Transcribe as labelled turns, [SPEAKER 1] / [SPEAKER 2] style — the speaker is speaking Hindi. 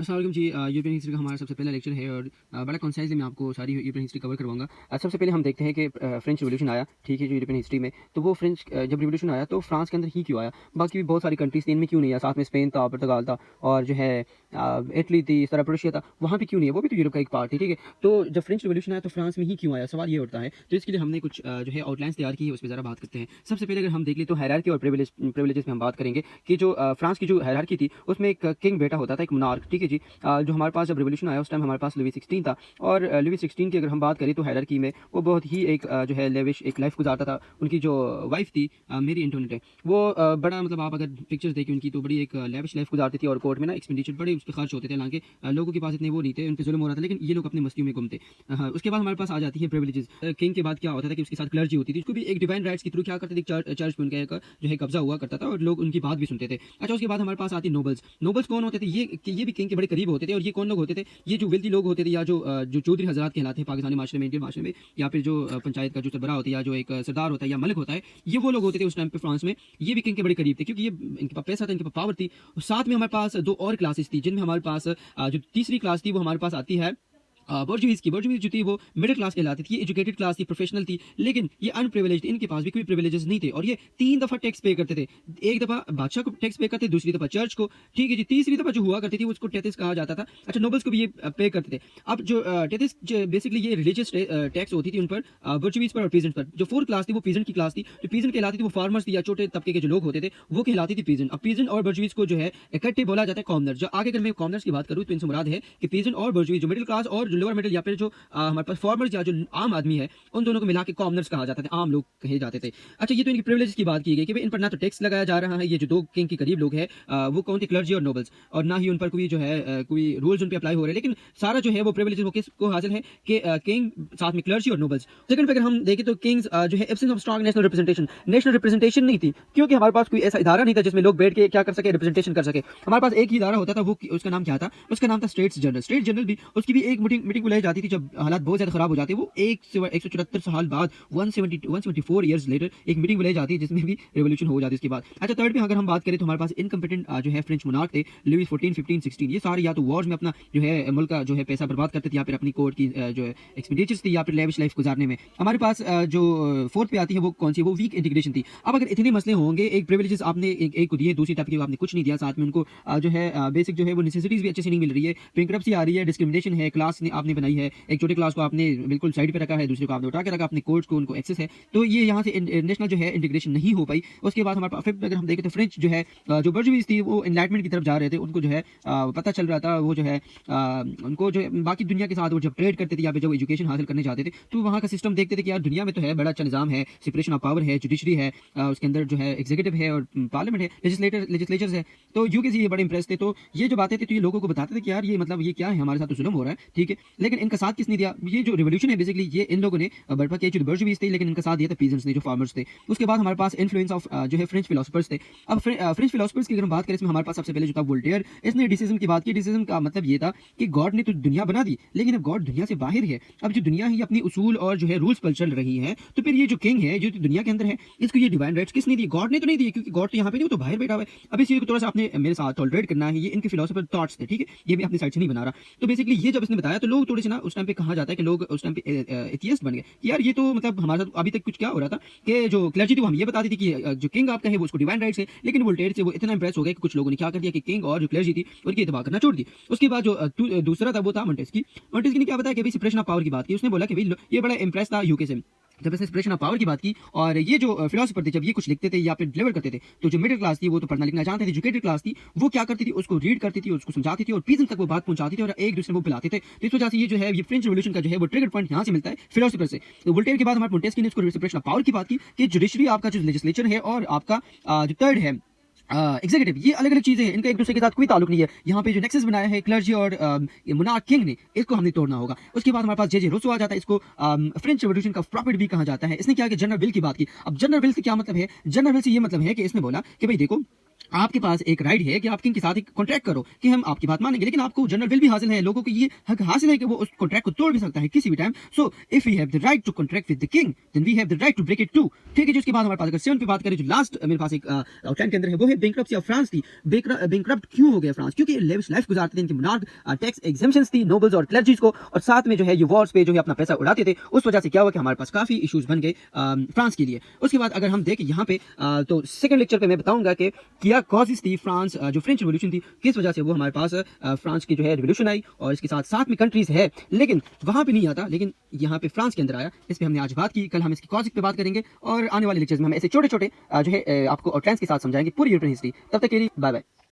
[SPEAKER 1] अस्सलाम वालेकुम जी। यूरोपियन हिस्ट्री का हमारा सबसे पहला लेक्चर है और बड़ा कंसाइजली मैं आपको सारी यूरोपियन हिस्ट्री कवर करवाऊंगा। सबसे पहले हम देखते हैं कि फ्रेंच रिवॉल्यूशन आया, ठीक है, जो यूरोपियन हिस्ट्री में। तो वो फ्रेंच जब रिवॉल्यूशन आया तो फ्रांस के अंदर ही क्यों आया, बाकी भी बहुत सारी कंट्रीज थी, इनमें क्यों नहीं आया? साथ में स्पेन था, पुर्तगाल था और जो है इटली थी, इस तरह प्रोशिया था, वहाँ पे क्यों नहीं है? वो भी तो यूरोप का एक पार्ट थी, ठीक है। तो जब फ्रेंच रिवॉल्यूशन आया तो फ्रांस में ही क्यों आया, सवाल ये उठता है। तो इसके लिए हमने कुछ जो है आउटलाइंस तैयार की है, उस पर ज़रा बात करते हैं। सबसे पहले अगर हम देख लें तो हायरार्की और प्रिविलेजेस में हम बात करेंगे कि जो फ्रांस की जो हायरार्की थी उसमें एक किंग बेटा होता था, एक मोनार्क, ठीक है जी। जो हमारे पास जब रिवॉल्यूशन आया उस टाइम हमारे पास लुई 16 था और लुई 16 की अगर हम बात करें तो हायरार्की में वो बहुत ही एक जो है लेविश एक लाइफ गुजारता था। उनकी जो वाइफ थी मेरी एंटोनेट है, वो बड़ा मतलब आप अगर पिक्चर्स देखें उनकी तो बड़ी एक लेविश लाइफ गुजारती थी और कोर्ट में ना एक्सपेंडिचर बड़े उस पर खर्च होते थे, हालांकि लोगों के पास इतने वो नहीं थे, उन पर जुल्म हो रहा था, लेकिन ये लोग अपनी मस्तियों में घूमते। उसके बाद हमारे पास आ जाती है प्रिविलेजेस। किंग के बाद क्या होता था कि उसके साथ क्लर्जी होती थी, उसको भी एक डिवाइन राइट्स के थ्रू क्या करते थे, चर्च पे उनका एक जो है कब्जा हुआ करता था और लोग उनकी बात भी सुनते थे। अच्छा, उसके बाद हमारे पास आती नोबल्स। नोबल्स कौन होते थे? ये भी किंग के बड़े करीब होते थे और ये कौन लोग होते थे? ये जो वेल्दी लोग होते थे या जो चौधरी हजरात कहलाते हैं पाकिस्तानी माशरे में, इंडियन माशरे में, या फिर जो पंचायत का जो सरबराह होता है या जो एक सरदार होता है या मलिक होता है, ये वो लोग होते थे उस टाइम पे फ्रांस में। ये भी किंग के बड़े करीब थे क्योंकि ये इनके पास पैसा था, इनके पास पावर थी। और साथ में हमारे पास दो और क्लासेस थी जिनमें हमारे पास जो तीसरी क्लास थी वो हमारे पास आती है बर्जुइज जो थी वो मिडिल क्लास कहलाती थी, एजुकेटेड क्लास थी, प्रोफेशनल थी, लेकिन ये अनप्रिविलेज थी, इनके पास भी कोई प्रिविलेजेस नहीं थे और ये 3 दफा टैक्स पे करते थे। एक दफा बादशाह को टैक्स पे करते, दूसरी दफा चर्च को, ठीक है जी। तीसरी दफा जो हुआ करती थी उसको टेथिस कहा जाता था। अच्छा, नोबल्स को भी ये पे करते थे। अब जो टेथिस बेसिकली ये रिलीजियस टैक्स होती थी उन पर, बर्जुइज पर और पीजेंट पर। जो फोर्थ क्लास थी वो पीजेंट की क्लास थी। जो पीजेंट कहलाती थी वो फार्मर्स थी या छोटे तबके के जो लोग होते थे वो कहलाती थी पीजेंट। अब पीजेंट और बर्जुइज को जो है इकट्ठे बोला जाता है कॉमनर। जो आगे अगर मैं कॉमनर्स की बात करूँ तो इनसे मुराद है कि पीजेंट और बर्जुइज जो मिडिल क्लास और जो लोअर मिडिल या फिर जो हमारे पास फार्मर्स या जो आम आदमी है उन दोनों को मिला के कॉमनर्स कहा जाता था, आम लोग कहे जाते थे। अच्छा, ये तो इनकी प्रिविलेज की बात की गई कि भाई इन पर ना तो टैक्स लगाया जा रहा है, ये जो दो किंग के करीब लोग हैं वो कौन थे, क्लर्जी और नोबल्स, और ना ही उन पर कोई जो है कोई रूल्स उन पर अप्लाई हो रहे हैं, लेकिन सारा जो है वो प्रिविलेज वो किसको हासिल है कि किंग साथ में क्लर्जी और नोबल्स। सेकंड पे अगर हम देखें तो किंग्स जो है absence of strong national representation नहीं थी, क्योंकि हमारे पास कोई ऐसा इदारा नहीं था जिसमें लोग बैठ के क्या कर सके, रिप्रेजेंटेशन कर सके। हमारे पास एक ही इदारा होता था, वो उसका नाम क्या था? उसका नाम था स्टेट्स जनरल। स्टेट जनरल भी उसकी भी एक मीटिंग बुलाई जाती थी जब हालात बहुत ज्यादा खराब हो जाते। वो 174 साल बाद 174 ईयर्स लेटर एक मीटिंग बुलाई जाती है जिसमें भी रिवोल्यूशन हो जाती है उसके बाद। अच्छा, थर्ड पे अगर हम बात करें तो हमारे पास इनकम्पिटेंट जो है फ्रेंच मोनार्क थे, लुई 14, 15, 16। ये सारे या तो वॉर्स में अपना जो है मुल्क का जो है पैसा बर्बाद करते थे या फिर अपनी कोर्ट की जो है एक्सपेंडिचर्स थी या फिर लेविश लाइफ गुजारने में। हमारे पास जो फोर्थ पे आती है वो कौन सी? वो वीक इंटीग्रेशन थी। अब अगर इतने मसले होंगे, एक प्रिविलेजेस आपने एक को दिए, दूसरी टाइप की आपने कुछ नहीं दिया, साथ में उनको जो है बेसिक जो है वो नेसेसिटीज भी अच्छे से नहीं मिल रही है, बैंक्रप्सी आ रही है, डिस्क्रिमिनेशन है, क्लास आपने बनाई है, एक छोटे क्लास को आपने बिल्कुल साइड पे रखा है, दूसरे को आपने उठा के रखा, अपने कोर्ट्स को उनको एक्सेस है, तो ये यहाँ से नेशनल जो है इंटीग्रेशन नहीं हो पाई। उसके बाद हमारे पास फिफ्थ अगर हम देखें तो फ्रेंच जो है जो बर्जुइज थी वो एनलाइटमेंट की तरफ जा रहे थे, उनको जो है पता चल रहा था, वो जो है उनको जो है बाकी दुनिया के साथ वो जब ट्रेड करते थे या फिर जब एजुकेशन हासिल करने जाते थे तो वहाँ का सिस्टम देखते थे कि यार दुनिया में तो है बड़ा अच्छा निजाम है, सेपरेशन ऑफ पावर है, जुडिशरी है, उसके अंदर जो है एग्जीक्यूटिव है और पार्लियामेंट है, लेजिस्लेचर्स है। तो यूके से ये बड़े इंप्रेस थे, तो ये जो बातें थी तो ये लोगों को बताते थे कि यार ये मतलब ये क्या है, हमारे साथ तो जुल्म हो रहा है, ठीक है। लेकिन इनका साथ किसने दिया? ये जो रिवोल्यूशन है बेसिकली ये इन लोगों ने बर्पा किया, जो बर्जुइज थे, लेकिन इनका साथ दिया था पीजेंट्स ने, जो फार्मर्स थे। उसके बाद हमारे पास इन्फ्लुएंस ऑफ जो है फ्रेंच फिलोसफर्स थे। अब फ्रेंच फिलोसफर्स की अगर हम बात करें इसमें हमारे पास सबसे पहले जो था वोल्टेयर। इसने डिसिज्म की बात की। डिसिज्म का मतलब ये था कि गॉड ने तो दुनिया बना दी, लेकिन अब गॉड दुनिया से बाहर है। अब जो दुनिया ही अपनी उसूल और जो है रूल्स पर चल रही है, तो फिर ये जो किंग है जो दुनिया के अंदर है, इसको ये डिवाइन राइट्स किसने दी? गॉड ने तो नहीं दी, क्योंकि गॉड तो यहाँ पे नहीं, वो तो बाहर बैठा हुआ है। अब इस चीज को थोड़ा सा आपने मेरे साथ टॉलरेट करना है, ये इनके फिलोसफर थॉट्स थे, ठीक है, ये भी अपनी साइड से नहीं बना रहा। तो बेसिकली ये जब इसने बताया तो लोग थोड़े से ना उस टाइम पे कहा जाता है कि लोग उस टाइम पे एथियस्ट बन गए कि यार ये तो मतलब हमारे साथ अभी तक कुछ क्या हो रहा था कि जो क्लर्जी थी वो हम ये बताती थी कि जो किंग आपका है वो उसको डिवाइन राइट्स है, लेकिन वोल्टेयर से वो इतना इंप्रेस हो गया कि कुछ लोगों ने क्या कर दिया कि किंग और जो क्लर्जी थी उनकी इत्तेबा करना छोड़ दी। उसके बाद जो दूसरा था वो था मोंटेस्की ने क्या बताया कि भाई सेपरेशन ऑफ पावर की बात की। उसने बोला कि भाई ये बड़ा इंप्रेस था यूके से जब इसने सेपरेशन ऑफ पावर की बात की, और ये जो फिलोसफर थे जब ये कुछ लिखते थे या फिर डिलीवर करते थे तो जो मिडिल क्लास थी वो तो पढ़ना लिखना जानते थे, एजुकेटेड क्लास थी वो क्या करती थी, उसको रीड करती थी, उसको समझाती थी और पीजन तक वो बात पहुंचाती थी और एक दूसरे को बुलाते थे। तो इस वजह से ये जो है ये फ्रेंच रिवॉल्यूशन का जो है वो ट्रिगर पॉइंट यहाँ से मिलता है फिलोसफर से। तो वोल्टेयर के बाद हमारे मोंटेस्क्यू ने इसको सेपरेशन ऑफ पावर की बात की कि जुडिशरी आपका जो लेजिस्लेचर है और आपका जो थर्ड है एग्जीक्यूटिव, ये अलग अलग चीजें हैं, इनका एक दूसरे के साथ कोई ताल्लुक नहीं है। यहाँ पे जो नेक्सस बनाया है क्लर्जी और मोनार्क किंग ने, इसको हमने तोड़ना होगा। उसके बाद हमारे पास जे रूसो आ जाता है, इसको फ्रेंच रिवॉल्यूशन का प्रॉफिट भी कहा जाता है। इसने क्या कि जनरल विल की बात की। अब जनरल विल से क्या मतलब है? जनरल विल से ये मतलब है कि इसने बोला कि भाई देखो आपके पास एक राइट है कि आप किंग के साथ एक कॉन्ट्रैक्ट करो कि हम आपकी बात मानेंगे, लेकिन आपको जनरल विल भी हासिल है, लोगों को ये हक हासिल है कि वो उस कॉन्ट्रैक्ट को तोड़ भी सकता है किसी भी time. So if we have the right to contract with the king then we have the right to break it too. ठीक है जी। उसके बाद हमारे पास अगर 7 पे बात करें, जो लास्ट मेरे पास एक आउटलाइन के अंदर है, वो है बैंकरप्सी ऑफ फ्रांस थी। बैंकरप्ट क्यों हो गया फ्रांस? क्योंकि लेविश लाइफ गुजारते थे, इनके मोनार्क टैक्स एग्जेम्पशंस थी नोबल्स और क्लर्जीज को, और साथ में जो है ये वॉर्स पे जो है अपना पैसा उड़ाते थे। उस वजह से क्या हुआ कि हमारे पास काफी इश्यूज बन गए फ्रांस के लिए। उसके बाद अगर हम देखें यहाँ पे तो सेकंड लेक्चर पे मैं बताऊंगा कि क्या कॉजेज थी फ्रांस जो फ्रेंच रिवॉल्यूशन थी, किस वजह से वो हमारे पास फ्रांस की जो है रिवॉल्यूशन आई, और इसके साथ साथ में कंट्रीज है लेकिन वहां पे नहीं आता, लेकिन यहाँ पे फ्रांस के अंदर आया। इस पे हमने आज बात की, कल हम इसकी कॉजेज पे बात करेंगे, और आने वाले लेक्चर्स में हम ऐसे छोटे छोटे जो है आपको आउटलाइंस के साथ समझाएंगे पूरी यूरोपियन हिस्ट्री। तब तक के लिए बाय बाय।